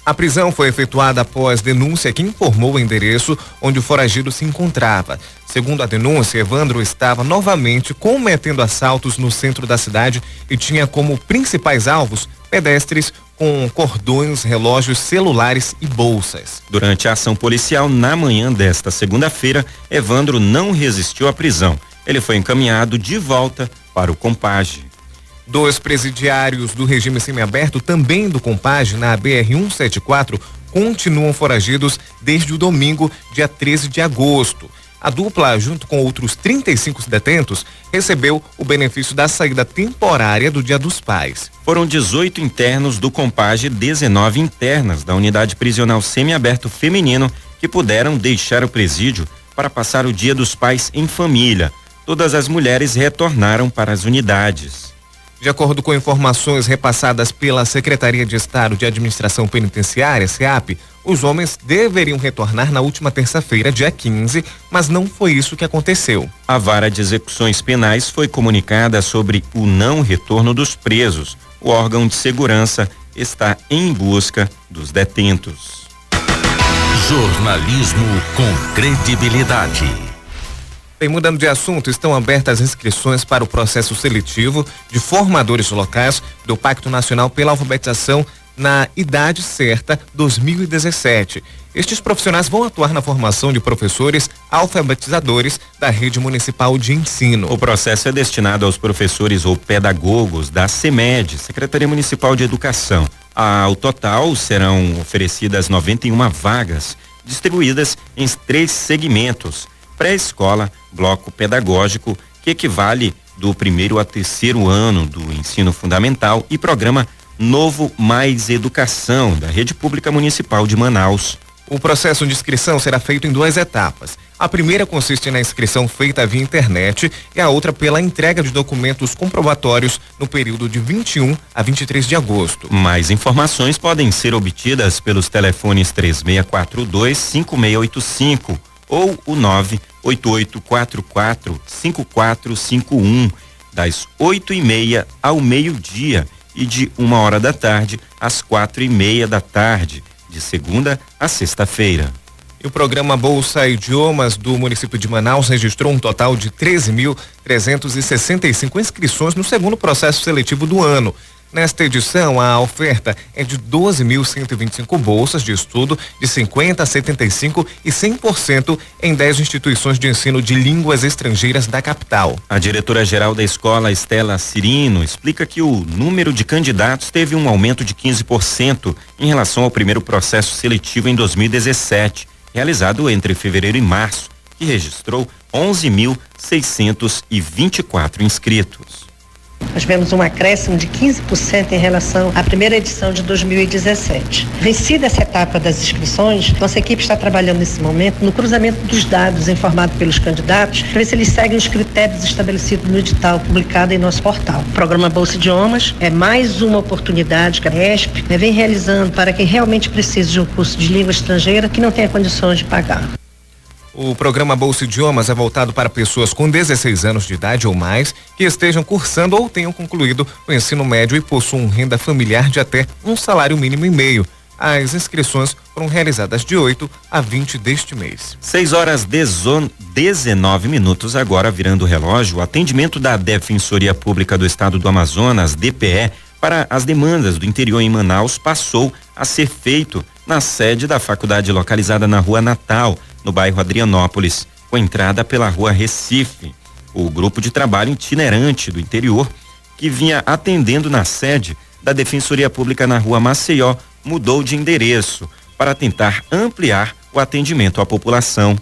A prisão foi efetuada após denúncia que informou o endereço onde o foragido se encontrava. Segundo a denúncia, Evandro estava novamente cometendo assaltos no centro da cidade e tinha como principais alvos pedestres com cordões, relógios, celulares e bolsas. Durante a ação policial, na manhã desta segunda-feira, Evandro não resistiu à prisão. Ele foi encaminhado de volta para o Compage. 2 presidiários do regime semiaberto, também do Compage, na BR-174, continuam foragidos desde o domingo, dia 13 de agosto. A dupla, junto com outros 35 detentos, recebeu o benefício da saída temporária do Dia dos Pais. Foram 18 internos do Compage e 19 internas da unidade prisional semiaberto feminino que puderam deixar o presídio para passar o Dia dos Pais em família. Todas as mulheres retornaram para as unidades. De acordo com informações repassadas pela Secretaria de Estado de Administração Penitenciária, SEAP, os homens deveriam retornar na última terça-feira, dia 15, mas não foi isso que aconteceu. A Vara de Execuções Penais foi comunicada sobre o não retorno dos presos. O órgão de segurança está em busca dos detentos. Jornalismo com credibilidade. Bem, mudando de assunto, estão abertas inscrições para o processo seletivo de formadores locais do Pacto Nacional pela Alfabetização na Idade Certa 2017. Estes profissionais vão atuar na formação de professores alfabetizadores da rede municipal de ensino. O processo é destinado aos professores ou pedagogos da CEMED, Secretaria Municipal de Educação. Ao total serão oferecidas 91 vagas, distribuídas em 3 segmentos: pré-escola, bloco pedagógico, que equivale do 1º a 3º ano do ensino fundamental, e programa Novo Mais Educação, da Rede Pública Municipal de Manaus. O processo de inscrição será feito em 2 etapas. A primeira consiste na inscrição feita via internet e a outra pela entrega de documentos comprobatórios no período de 21 a 23 de agosto. Mais informações podem ser obtidas pelos telefones 3642-5685 ou o 98844-5451, das 8h30 ao meio-dia e de 1h da tarde às 4h30 da tarde, de segunda a sexta-feira. E o programa Bolsa Idiomas do município de Manaus registrou um total de 13.365 inscrições no segundo processo seletivo do ano. Nesta edição, a oferta é de 12.125 bolsas de estudo de 50 a 75 e 100% em 10 instituições de ensino de línguas estrangeiras da capital. A diretora-geral da escola, Estela Cirino, explica que o número de candidatos teve um aumento de 15% em relação ao primeiro processo seletivo em 2017, realizado entre fevereiro e março, que registrou 11.624 inscritos. Nós tivemos um acréscimo de 15% em relação à primeira edição de 2017. Vencida essa etapa das inscrições, nossa equipe está trabalhando nesse momento no cruzamento dos dados informados pelos candidatos, para ver se eles seguem os critérios estabelecidos no edital publicado em nosso portal. O programa Bolsa Idiomas é mais uma oportunidade que a ESP vem realizando para quem realmente precisa de um curso de língua estrangeira que não tenha condições de pagar. O programa Bolsa Idiomas é voltado para pessoas com 16 anos de idade ou mais que estejam cursando ou tenham concluído o ensino médio e possuam renda familiar de até um salário mínimo e meio. As inscrições foram realizadas de 8 a 20 deste mês. 6h19 agora, virando o relógio. O atendimento da Defensoria Pública do Estado do Amazonas, DPE, para as demandas do interior em Manaus passou a ser feito na sede da faculdade localizada na Rua Natal, no bairro Adrianópolis, com entrada pela Rua Recife. O grupo de trabalho itinerante do interior, que vinha atendendo na sede da Defensoria Pública na Rua Maceió, mudou de endereço para tentar ampliar o atendimento à população.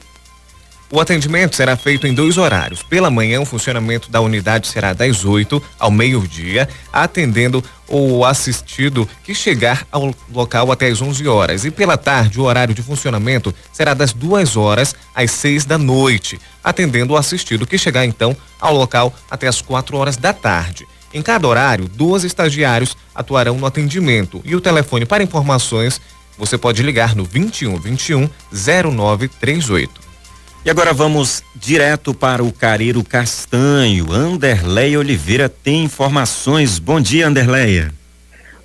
O atendimento será feito em 2 horários. Pela manhã, o funcionamento da unidade será das 8 ao meio-dia, atendendo o assistido que chegar ao local até as 11 horas. E pela tarde, o horário de funcionamento será das 2 horas às 6 da noite, atendendo o assistido que chegar então ao local até as 4 horas da tarde. Em cada horário, 12 estagiários atuarão no atendimento e o telefone para informações você pode ligar no 2121-0938. E agora vamos direto para o Careiro Castanho. Anderleia Oliveira tem informações. Bom dia, Anderleia.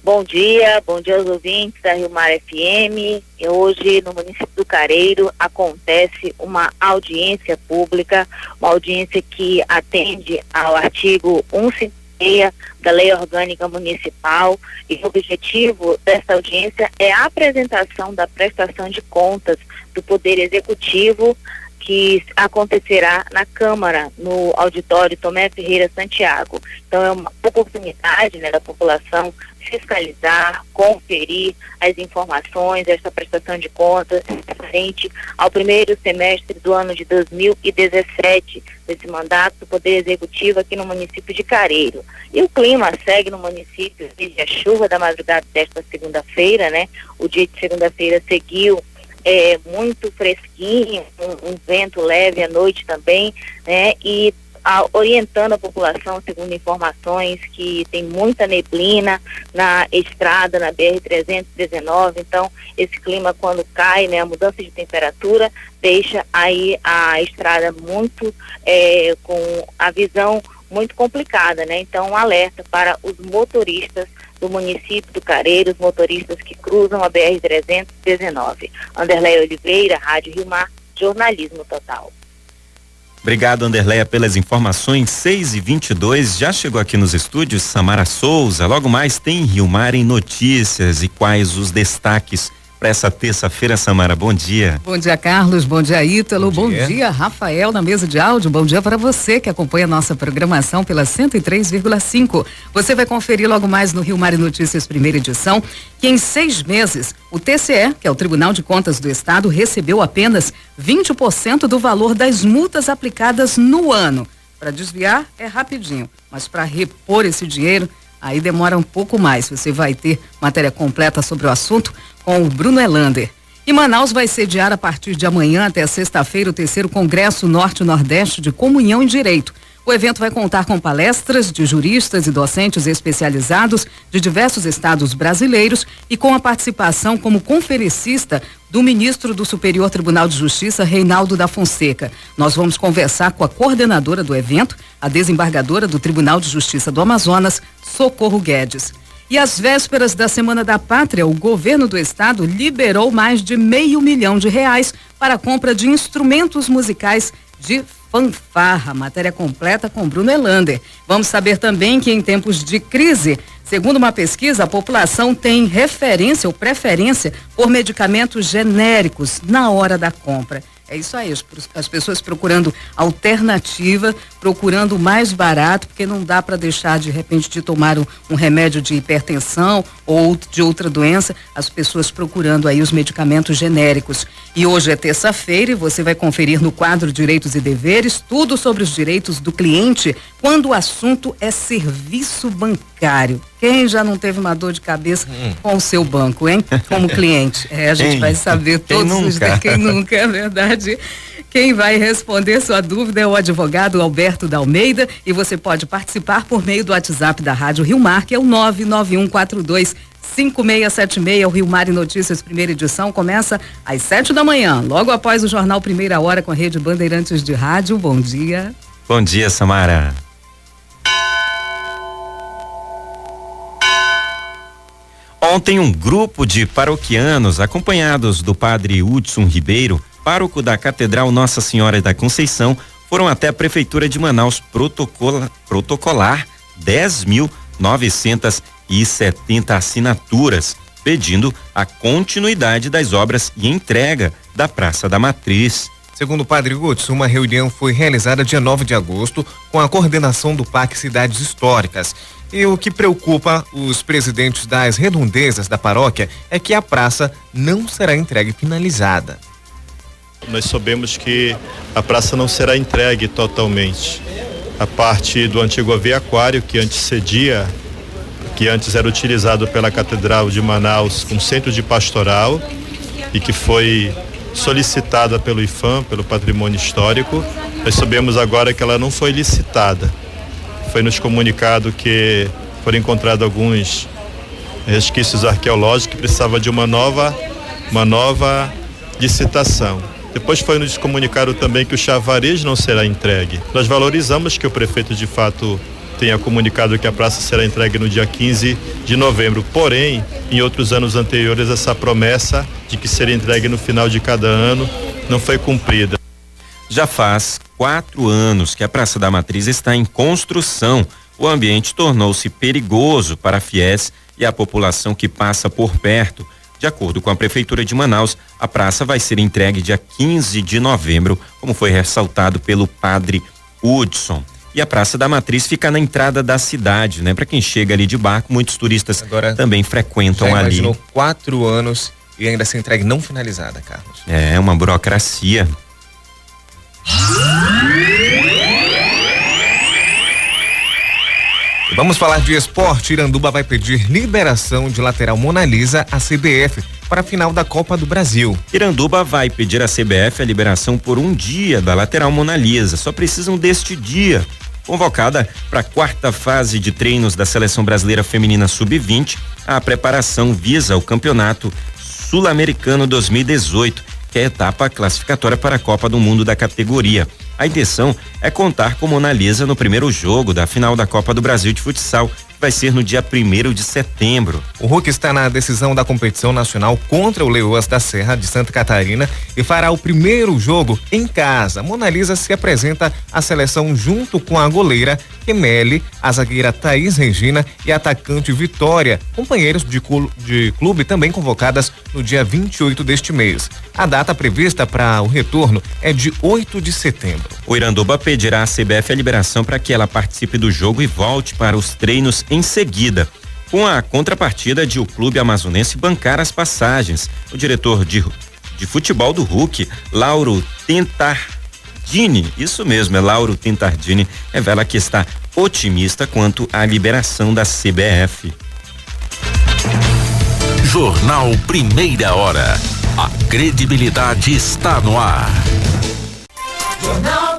Bom dia aos ouvintes da Rio Mar FM. Hoje, no município do Careiro, acontece uma audiência pública, uma audiência que atende ao artigo 156 da Lei Orgânica Municipal, e o objetivo dessa audiência é a apresentação da prestação de contas do Poder Executivo, que acontecerá na Câmara, no auditório Tomé Ferreira Santiago. Então é uma oportunidade, né, da população fiscalizar, conferir as informações, essa prestação de contas referente ao primeiro semestre do ano de 2017, desse mandato do Poder Executivo aqui no município de Careiro. E o clima segue no município desde a chuva da madrugada desta segunda-feira, né? O dia de segunda-feira seguiu muito fresquinho, um vento leve à noite também, né? E orientando a população, segundo informações, que tem muita neblina na estrada, na BR-319, então esse clima quando cai, né, a mudança de temperatura deixa aí a estrada muito, com a visão muito complicada, né? Então um alerta para os motoristas do município do Careiro, os motoristas que cruzam a BR-319. Anderleia Oliveira, Rádio Rio Mar, jornalismo total. Obrigado, Anderleia, pelas informações. 6h22, já chegou aqui nos estúdios Samara Souza. Logo mais tem Rio Mar em Notícias. E quais os destaques para essa terça-feira, Samara? Bom dia. Bom dia, Carlos. Bom dia, Ítalo. Bom dia, Rafael, na mesa de áudio. Bom dia para você que acompanha a nossa programação pela 103,5. Você vai conferir logo mais no Rio Mar em Notícias, primeira edição, que em 6 meses o TCE, que é o Tribunal de Contas do Estado, recebeu apenas 20% do valor das multas aplicadas no ano. Para desviar é rapidinho, mas para repor esse dinheiro aí demora um pouco mais. Você vai ter matéria completa sobre o assunto com o Bruno Elander. E Manaus vai sediar a partir de amanhã até sexta-feira o 3º Congresso Norte-Nordeste de Comunhão em Direito. O evento vai contar com palestras de juristas e docentes especializados de diversos estados brasileiros e com a participação como conferencista do ministro do Superior Tribunal de Justiça, Reinaldo da Fonseca. Nós vamos conversar com a coordenadora do evento, a desembargadora do Tribunal de Justiça do Amazonas, Socorro Guedes. E às vésperas da Semana da Pátria, o governo do estado liberou mais de R$500 mil para a compra de instrumentos musicais de fanfarra. Matéria completa com Bruno Elander. Vamos saber também que em tempos de crise, segundo uma pesquisa, a população tem referência ou preferência por medicamentos genéricos na hora da compra. É isso aí, as pessoas procurando alternativa, procurando o mais barato, porque não dá para deixar de repente de tomar um remédio de hipertensão ou de outra doença, as pessoas procurando aí os medicamentos genéricos. E hoje é terça-feira e você vai conferir no quadro Direitos e Deveres tudo sobre os direitos do cliente quando o assunto é serviço bancário. Quem já não teve uma dor de cabeça com o seu banco, hein? Como cliente. A gente vai saber todos os dias. Quem nunca, é verdade. Quem vai responder sua dúvida é o advogado Alberto da Almeida e você pode participar por meio do WhatsApp da Rádio Rio Mar, que é o 991425676. O Rio Mar e Notícias, primeira edição, começa às 7 da manhã, logo após o jornal Primeira Hora com a Rede Bandeirantes de Rádio. Bom dia. Bom dia, Samara. Ontem um grupo de paroquianos, acompanhados do padre Hudson Ribeiro, pároco da Catedral Nossa Senhora da Conceição, foram até a Prefeitura de Manaus protocolar 10.970 assinaturas, pedindo a continuidade das obras e entrega da Praça da Matriz. Segundo o padre Hudson, uma reunião foi realizada dia 9 de agosto com a coordenação do PAC Cidades Históricas. E o que preocupa os presidentes das redondezas da paróquia é que a praça não será entregue finalizada. Nós sabemos que a praça não será entregue totalmente. A parte do antigo aviário que antecedia, que antes era utilizado pela Catedral de Manaus como centro de pastoral e que foi solicitada pelo IFAM, pelo Patrimônio Histórico, nós sabemos agora que ela não foi licitada. Foi nos comunicado que foram encontrados alguns resquícios arqueológicos que precisava de uma nova licitação. Depois foi nos comunicado também que o chavariz não será entregue. Nós valorizamos que o prefeito de fato tenha comunicado que a praça será entregue no dia 15 de novembro. Porém, em outros anos anteriores, essa promessa de que seria entregue no final de cada ano não foi cumprida. Já faz 4 anos que a Praça da Matriz está em construção. O ambiente tornou-se perigoso para fiéis e a população que passa por perto. De acordo com a Prefeitura de Manaus, a praça vai ser entregue dia 15 de novembro, como foi ressaltado pelo padre Hudson. E a Praça da Matriz fica na entrada da cidade, né? Para quem chega ali de barco, muitos turistas agora também frequentam já ali. Imaginou 4 anos e ainda ser entregue não finalizada, Carlos. É uma burocracia. Vamos falar de esporte. Iranduba vai pedir liberação de lateral Mona Lisa à CBF para a final da Copa do Brasil. Iranduba vai pedir à CBF a liberação por um dia da lateral Mona Lisa. Só precisam deste dia. Convocada para a 4ª fase de treinos da Seleção Brasileira Feminina Sub-20, a preparação visa o Campeonato Sul-Americano 2018, que é a etapa classificatória para a Copa do Mundo da categoria. A intenção é contar com Mona Lisa no primeiro jogo da final da Copa do Brasil de futsal, que vai ser no dia 1º de setembro. O Hulk está na decisão da competição nacional contra o Leoas da Serra de Santa Catarina e fará o primeiro jogo em casa. Mona Lisa se apresenta à seleção junto com a goleira Emeli, a zagueira Thaís Regina e a atacante Vitória, companheiros de clube também convocadas no dia 28 deste mês. A data prevista para o retorno é de 8 de setembro. O Iranduba pedirá à CBF a liberação para que ela participe do jogo e volte para os treinos em seguida, com a contrapartida de o clube amazonense bancar as passagens. O diretor de futebol do Hulk, Lauro Tentardini, isso mesmo, é Lauro Tentardini, revela que está otimista quanto à liberação da CBF. Jornal Primeira Hora. A credibilidade está no ar. Jornal